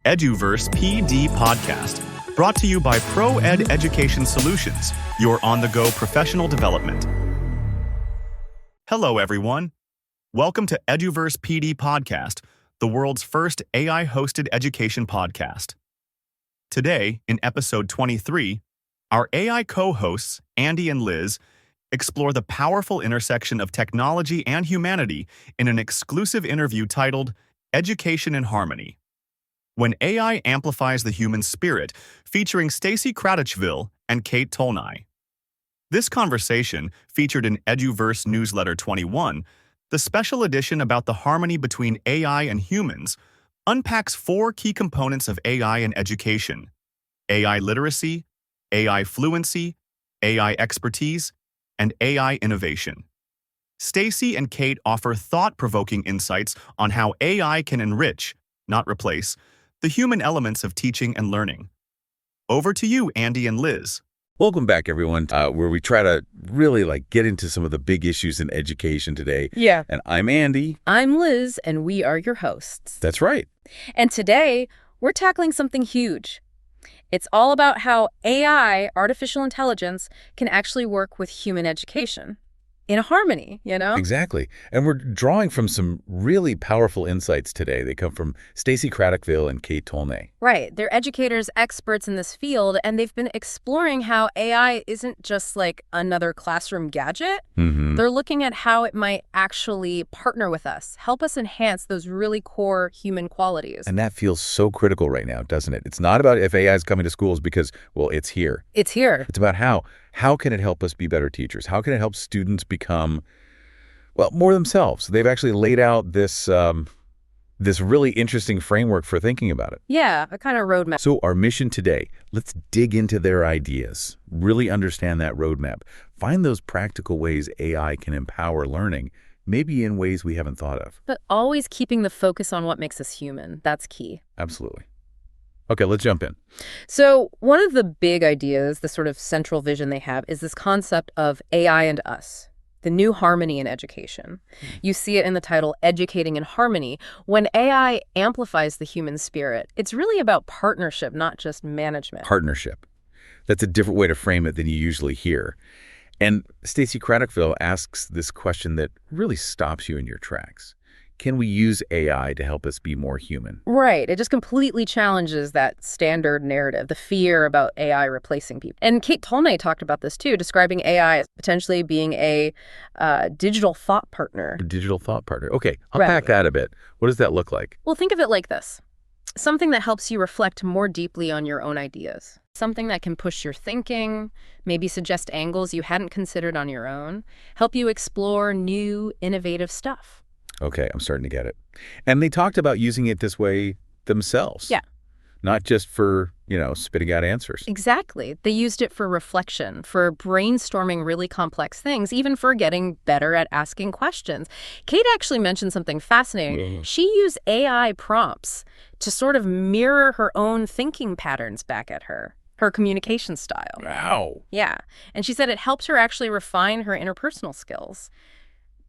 EduVerse PD podcast, brought to you by ProEd Education Solutions, your on-the-go professional development. Hello, everyone. Welcome to EduVerse PD podcast, the world's first AI-hosted education podcast. Today, in episode 23, our AI co-hosts, Andy and Liz, explore the powerful intersection of technology and humanity in an exclusive interview titled Education in Harmony. When AI Amplifies the Human Spirit, featuring Stacy Kratochvil and Cate Tolnai. This conversation, featured in EduVerse Newsletter 21, the special edition about the harmony between AI and humans, unpacks 4 key components of AI in education: AI literacy, AI fluency, AI expertise, and AI innovation. Stacy and Cate offer thought-provoking insights on how AI can enrich, not replace, the human elements of teaching and learning. Over to you, Andy and Liz. Welcome back, everyone, where we try to really get into some of the big issues in education today. Yeah. And I'm Andy. I'm Liz, and we are your hosts. That's right. And today, we're tackling something huge. It's all about how AI, artificial intelligence, can actually work with human education in harmony, you know? Exactly. And we're drawing from some really powerful insights today. They come from Stacy Kratochvil and Cate Tolnai. Right. They're educators, experts in this field, and they've been exploring how AI isn't just like another classroom gadget. Mm-hmm. They're looking at how it might actually partner with us, help us enhance those really core human qualities. And that feels so critical right now, doesn't it? It's not about if AI is coming to schools because, well, it's here. It's here. It's about how. How can it help us be better teachers? How can it help students become, well, more themselves? They've actually laid out this this really interesting framework for thinking about it. Yeah, a kind of roadmap. So our mission today, let's dig into their ideas, really understand that roadmap, find those practical ways AI can empower learning, maybe in ways we haven't thought of. But always keeping the focus on what makes us human. That's key. Absolutely. Okay, let's jump in. So one of the big ideas, the sort of central vision they have, is this concept of AI and us, the new harmony in education. You see it in the title, Educating in Harmony. When AI amplifies the human spirit, it's really about partnership, not just management. Partnership. That's a different way to frame it than you usually hear. And Stacy Kratochvil asks this question that really stops you in your tracks. Can we use AI to help us be more human? Right. It just completely challenges that standard narrative, the fear about AI replacing people. And Cate Tolnai talked about this too, describing AI as potentially being a digital thought partner. A digital thought partner. Okay, unpack that a bit. What does that look like? Well, think of it like this. Something that helps you reflect more deeply on your own ideas. Something that can push your thinking, maybe suggest angles you hadn't considered on your own, help you explore new, innovative stuff. Okay, I'm starting to get it. And they talked about using it this way themselves. Yeah. Not just for, spitting out answers. Exactly. They used it for reflection, for brainstorming really complex things, even for getting better at asking questions. Cate actually mentioned something fascinating. Yeah. She used AI prompts to sort of mirror her own thinking patterns back at her communication style. Wow. Yeah. And she said it helped her actually refine her interpersonal skills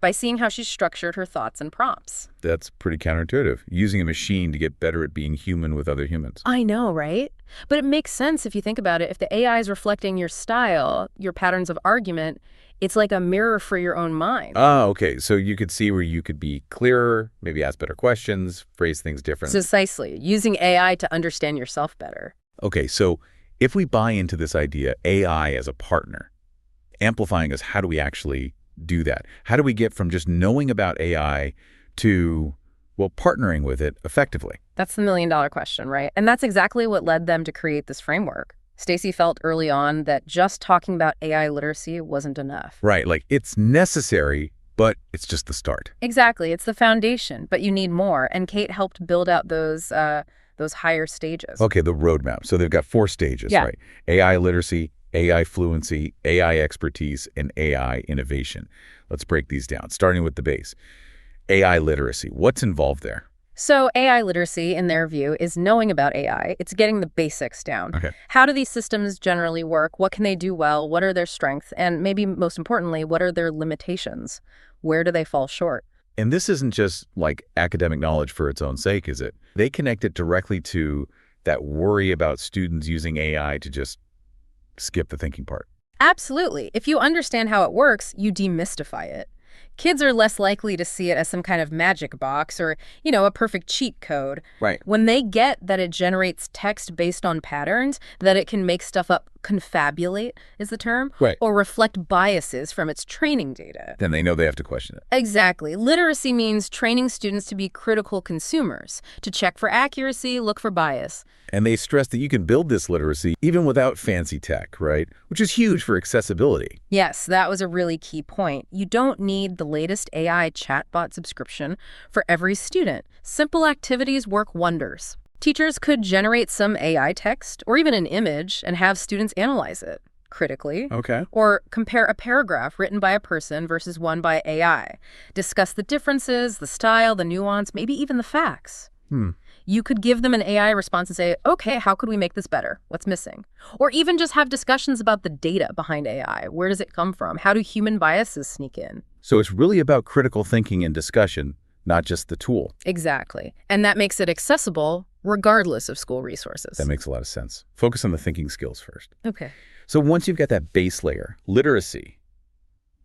by seeing how she structured her thoughts and prompts. That's pretty counterintuitive, using a machine to get better at being human with other humans. I know, right? But it makes sense if you think about it. If the AI is reflecting your style, your patterns of argument, it's like a mirror for your own mind. Ah, okay. So you could see where you could be clearer, maybe ask better questions, phrase things differently. Precisely. Using AI to understand yourself better. Okay, so if we buy into this idea, AI as a partner, amplifying us, how do we actually do that? How do we get from just knowing about AI to, partnering with it effectively? That's the million-dollar question, right? And that's exactly what led them to create this framework. Stacy felt early on that just talking about AI literacy wasn't enough. Right, it's necessary, but it's just the start. Exactly. It's the foundation, but you need more. And Cate helped build out those higher stages. Okay, the roadmap. So they've got 4 stages, yeah. Right? AI literacy, AI fluency, AI expertise, and AI innovation. Let's break these down, starting with the base. AI literacy. What's involved there? So AI literacy, in their view, is knowing about AI. It's getting the basics down. Okay. How do these systems generally work? What can they do well? What are their strengths? And maybe most importantly, what are their limitations? Where do they fall short? And this isn't just like academic knowledge for its own sake, is it? They connect it directly to that worry about students using AI to just skip the thinking part. Absolutely. If you understand how it works, you demystify it. Kids are less likely to see it as some kind of magic box or, a perfect cheat code. Right. When they get that it generates text based on patterns, that it can make stuff up, confabulate is the term, Right. or reflect biases from its training data. Then they know they have to question it. Exactly. Literacy means training students to be critical consumers, to check for accuracy, look for bias. And they stress that you can build this literacy even without fancy tech, right? Which is huge for accessibility. Yes, that was a really key point. You don't need the latest AI chatbot subscription for every student. Simple activities work wonders. Teachers could generate some AI text or even an image and have students analyze it critically. Okay. Or compare a paragraph written by a person versus one by AI. Discuss the differences, the style, the nuance, maybe even the facts. You could give them an AI response and say, okay, how could we make this better? What's missing? Or even just have discussions about the data behind AI. Where does it come from? How do human biases sneak in? So it's really about critical thinking and discussion, not just the tool. Exactly. And that makes it accessible regardless of school resources. That makes a lot of sense. Focus on the thinking skills first. Okay. So once you've got that base layer, literacy,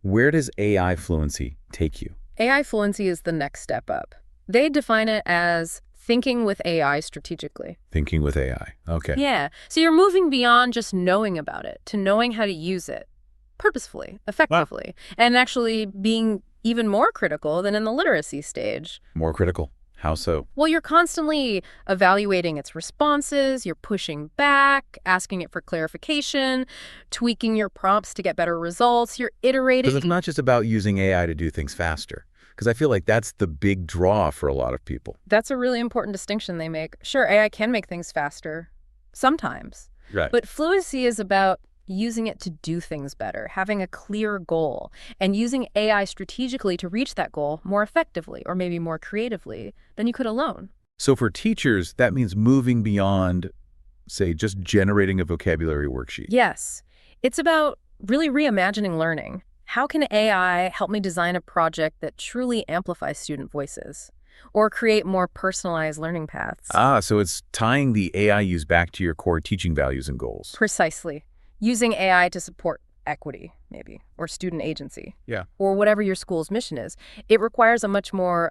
where does AI fluency take you? AI fluency is the next step up. They define it as thinking with AI strategically. Thinking with AI. Okay. Yeah. So you're moving beyond just knowing about it to knowing how to use it purposefully, effectively, and actually being even more critical than in the literacy stage. More critical. How so? Well, you're constantly evaluating its responses, you're pushing back, asking it for clarification, tweaking your prompts to get better results, you're iterating. Because it's not just about using AI to do things faster. Because I feel like that's the big draw for a lot of people. That's a really important distinction they make. Sure, AI can make things faster, sometimes. Right. But fluency is about using it to do things better, having a clear goal, and using AI strategically to reach that goal more effectively, or maybe more creatively, than you could alone. So for teachers, that means moving beyond, say, just generating a vocabulary worksheet. Yes. It's about really reimagining learning. How can AI help me design a project that truly amplifies student voices? Or create more personalized learning paths? So it's tying the AI use back to your core teaching values and goals. Precisely. Using AI to support equity, maybe, or student agency. Yeah. Or whatever your school's mission is. It requires a much more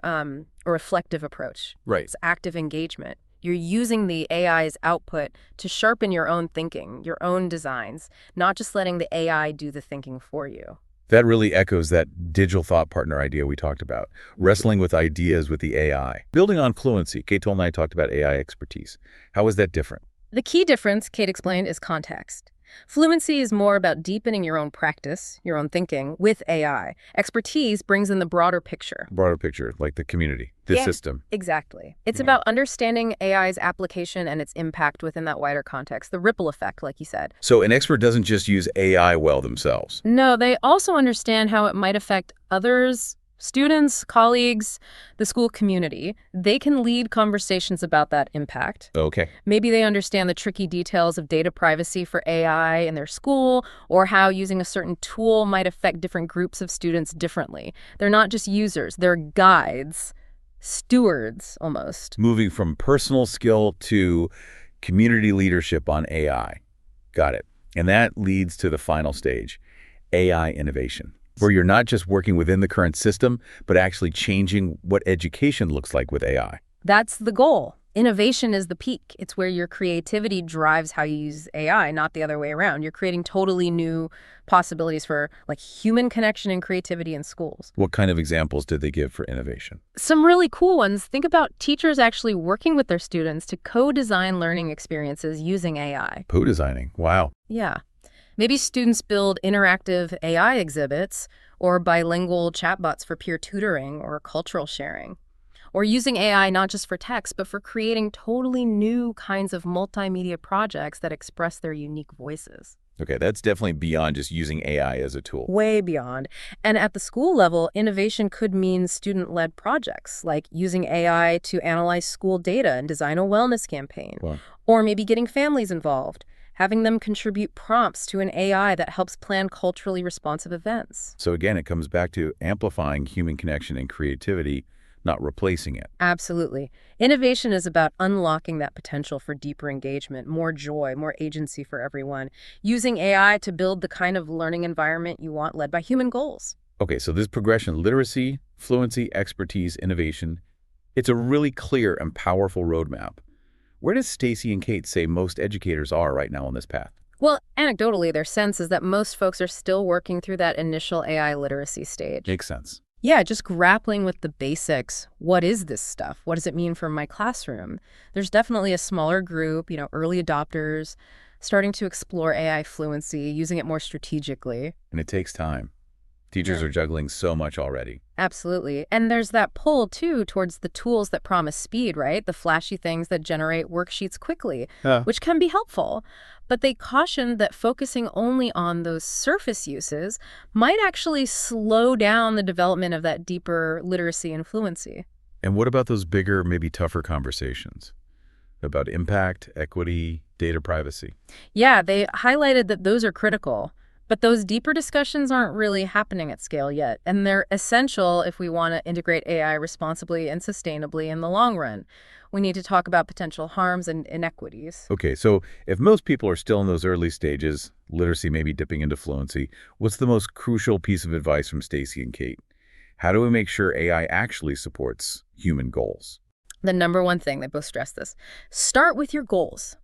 reflective approach. Right. It's active engagement. You're using the AI's output to sharpen your own thinking, your own designs, not just letting the AI do the thinking for you. That really echoes that digital thought partner idea we talked about, wrestling with ideas with the AI. Building on Fluency, Cate and I talked about AI expertise. How is that different? The key difference, Cate explained, is context. Fluency is more about deepening your own practice, your own thinking, with AI. Expertise brings in the broader picture. Broader picture, like the community, the system. Exactly. It's about understanding AI's application and its impact within that wider context, the ripple effect, like you said. So an expert doesn't just use AI well themselves. No, they also understand how it might affect others, students, colleagues, the school community. They can lead conversations about that impact. Okay. Maybe they understand the tricky details of data privacy for AI in their school, or how using a certain tool might affect different groups of students differently. They're not just users, they're guides, stewards almost. Moving from personal skill to community leadership on AI. Got it. And that leads to the final stage, AI innovation, where you're not just working within the current system, but actually changing what education looks like with AI. That's the goal. Innovation is the peak. It's where your creativity drives how you use AI, not the other way around. You're creating totally new possibilities for human connection and creativity in schools. What kind of examples did they give for innovation? Some really cool ones. Think about teachers actually working with their students to co-design learning experiences using AI. Co-designing. Wow. Yeah. Maybe students build interactive AI exhibits or bilingual chatbots for peer tutoring or cultural sharing. Or using AI not just for text, but for creating totally new kinds of multimedia projects that express their unique voices. Okay, that's definitely beyond just using AI as a tool. Way beyond. And at the school level, innovation could mean student-led projects, like using AI to analyze school data and design a wellness campaign. Wow. Or maybe getting families involved, having them contribute prompts to an AI that helps plan culturally responsive events. So again, it comes back to amplifying human connection and creativity, not replacing it. Absolutely. Innovation is about unlocking that potential for deeper engagement, more joy, more agency for everyone, using AI to build the kind of learning environment you want led by human goals. Okay, so this progression, literacy, fluency, expertise, innovation, it's a really clear and powerful roadmap. Where does Stacy and Cate say most educators are right now on this path? Well, anecdotally, their sense is that most folks are still working through that initial AI literacy stage. Makes sense. Yeah, just grappling with the basics. What is this stuff? What does it mean for my classroom? There's definitely a smaller group, early adopters, starting to explore AI fluency, using it more strategically. And it takes time. Teachers are juggling so much already. Absolutely. And there's that pull, too, towards the tools that promise speed, right? The flashy things that generate worksheets quickly, which can be helpful. But they caution that focusing only on those surface uses might actually slow down the development of that deeper literacy and fluency. And what about those bigger, maybe tougher conversations about impact, equity, data privacy? Yeah, they highlighted that those are critical. But those deeper discussions aren't really happening at scale yet, and they're essential if we want to integrate AI responsibly and sustainably in the long run. We need to talk about potential harms and inequities. Okay, so if most people are still in those early stages, literacy may be dipping into fluency, what's the most crucial piece of advice from Stacy and Cate? How do we make sure AI actually supports human goals? The number one thing, they both stress this, start with your goals.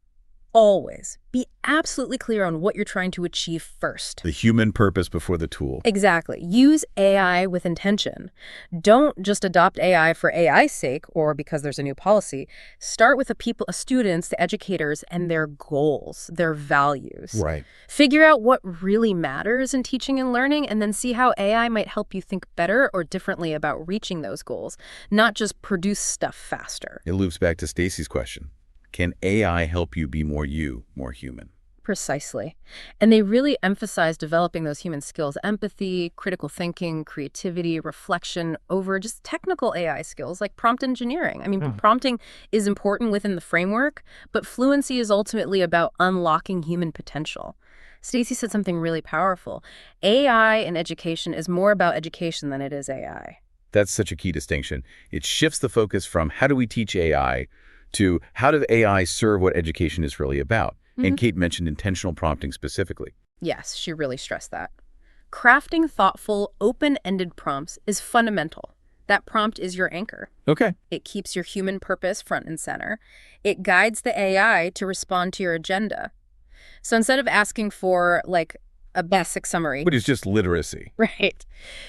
Always. Be absolutely clear on what you're trying to achieve first. The human purpose before the tool. Exactly. Use AI with intention. Don't just adopt AI for AI's sake or because there's a new policy. Start with the students, the educators, and their goals, their values. Right. Figure out what really matters in teaching and learning, and then see how AI might help you think better or differently about reaching those goals, not just produce stuff faster. It loops back to Stacy's question. Can AI help you be more you, more human? Precisely. And they really emphasize developing those human skills, empathy, critical thinking, creativity, reflection, over just technical AI skills like prompt engineering. I mean, prompting is important within the framework, but fluency is ultimately about unlocking human potential. Stacy said something really powerful. AI in education is more about education than it is AI. That's such a key distinction. It shifts the focus from how do we teach AI to how does AI serve what education is really about? And Cate mentioned intentional prompting specifically. Yes, she really stressed that. Crafting thoughtful, open-ended prompts is fundamental. That prompt is your anchor. Okay. It keeps your human purpose front and center. It guides the AI to respond to your agenda. So instead of asking for, a basic summary. But it's just literacy. Right.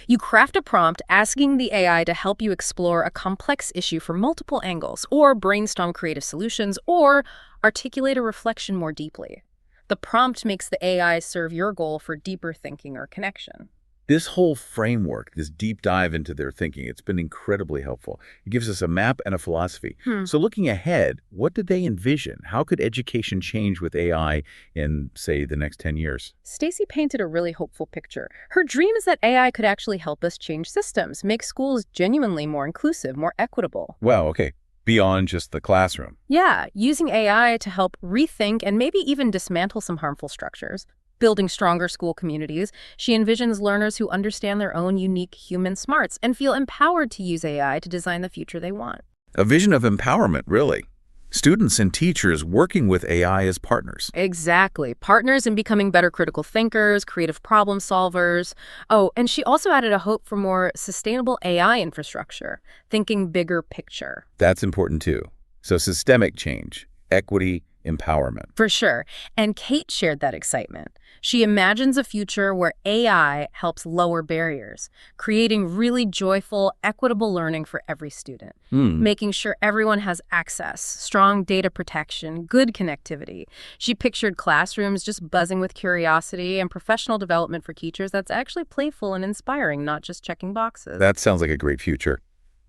You craft a prompt asking the AI to help you explore a complex issue from multiple angles, or brainstorm creative solutions, or articulate a reflection more deeply. The prompt makes the AI serve your goal for deeper thinking or connection. This whole framework, this deep dive into their thinking, it's been incredibly helpful. It gives us a map and a philosophy. So looking ahead, what did they envision? How could education change with AI in, say, the next 10 years? Stacy painted a really hopeful picture. Her dream is that AI could actually help us change systems, make schools genuinely more inclusive, more equitable. Wow, okay. Beyond just the classroom. Yeah, using AI to help rethink and maybe even dismantle some harmful structures. Building stronger school communities, she envisions learners who understand their own unique human smarts and feel empowered to use AI to design the future they want. A vision of empowerment, really. Students and teachers working with AI as partners. Exactly. Partners in becoming better critical thinkers, creative problem solvers. Oh, and she also added a hope for more sustainable AI infrastructure, thinking bigger picture. That's important too. So systemic change, equity, empowerment. For sure. And Cate shared that excitement. She imagines a future where AI helps lower barriers, creating really joyful, equitable learning for every student, making sure everyone has access, strong data protection, good connectivity. She pictured classrooms just buzzing with curiosity and professional development for teachers that's actually playful and inspiring, not just checking boxes. That sounds like a great future.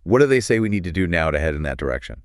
What do they say we need to do now to head in that direction?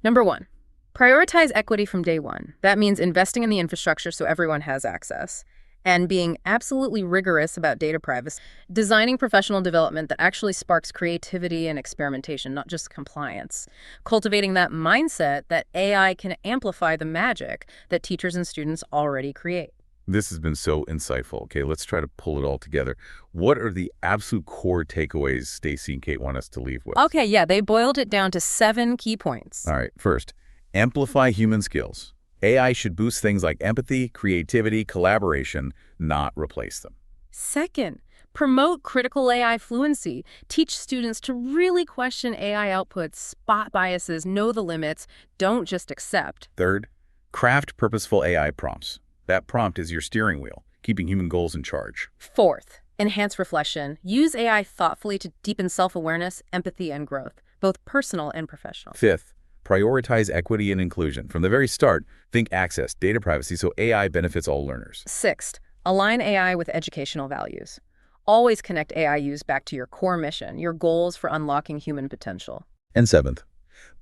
Number one, prioritize equity from day one. That means investing in the infrastructure so everyone has access. and being absolutely rigorous about data privacy, designing professional development that actually sparks creativity and experimentation, not just compliance, cultivating that mindset that AI can amplify the magic that teachers and students already create. This has been so insightful. Okay, let's try to pull it all together. What are the absolute core takeaways Stacy and Cate want us to leave with? Okay, yeah, they boiled it down to 7 key points. All right, first, amplify human skills. AI should boost things like empathy, creativity, collaboration, not replace them. Second, promote critical AI fluency. Teach students to really question AI outputs, spot biases, know the limits, don't just accept. Third, craft purposeful AI prompts. That prompt is your steering wheel, keeping human goals in charge. Fourth, enhance reflection. Use AI thoughtfully to deepen self-awareness, empathy, and growth, both personal and professional. Fifth, prioritize equity and inclusion. From the very start, think access, data privacy, so AI benefits all learners. Sixth, align AI with educational values. Always connect AI use back to your core mission, your goals for unlocking human potential. And seventh,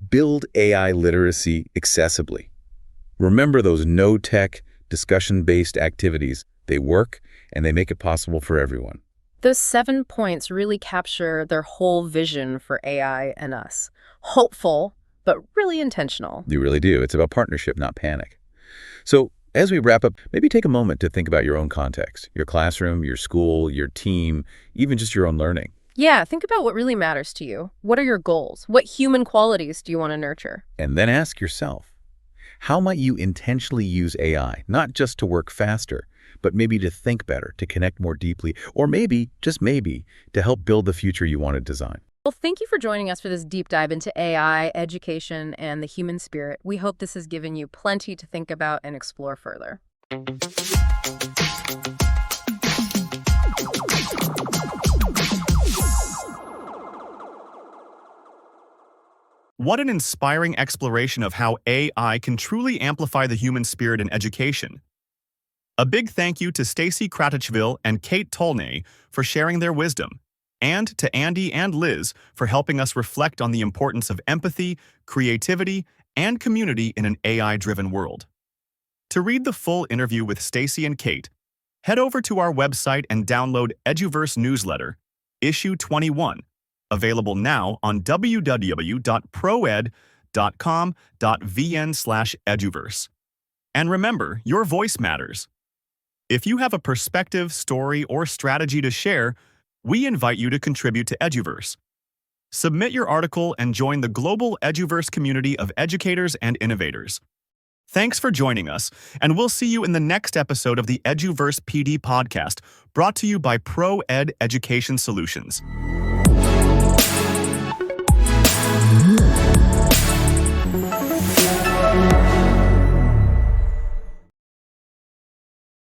build AI literacy accessibly. Remember those no-tech, discussion-based activities. They work, and they make it possible for everyone. Those 7 points really capture their whole vision for AI and us. Hopeful, but really intentional. You really do. It's about partnership, not panic. So as we wrap up, maybe take a moment to think about your own context, your classroom, your school, your team, even just your own learning. Yeah, think about what really matters to you. What are your goals? What human qualities do you want to nurture? And then ask yourself, how might you intentionally use AI, not just to work faster, but maybe to think better, to connect more deeply, or maybe, just maybe, to help build the future you want to design? Well, thank you for joining us for this deep dive into AI, education, and the human spirit. We hope this has given you plenty to think about and explore further. What an inspiring exploration of how AI can truly amplify the human spirit in education. A big thank you to Stacy Kratochvil and Cate Tolnai for sharing their wisdom, and to Andy and Liz for helping us reflect on the importance of empathy, creativity, and community in an AI-driven world. To read the full interview with Stacy and Cate, head over to our website and download EduVerse Newsletter, Issue 21, available now on www.proed.com.vn/eduverse. And remember, your voice matters. If you have a perspective, story, or strategy to share, we invite you to contribute to EduVerse. Submit your article and join the global EduVerse community of educators and innovators. Thanks for joining us, and we'll see you in the next episode of the EduVerse PD podcast, brought to you by ProEd Education Solutions.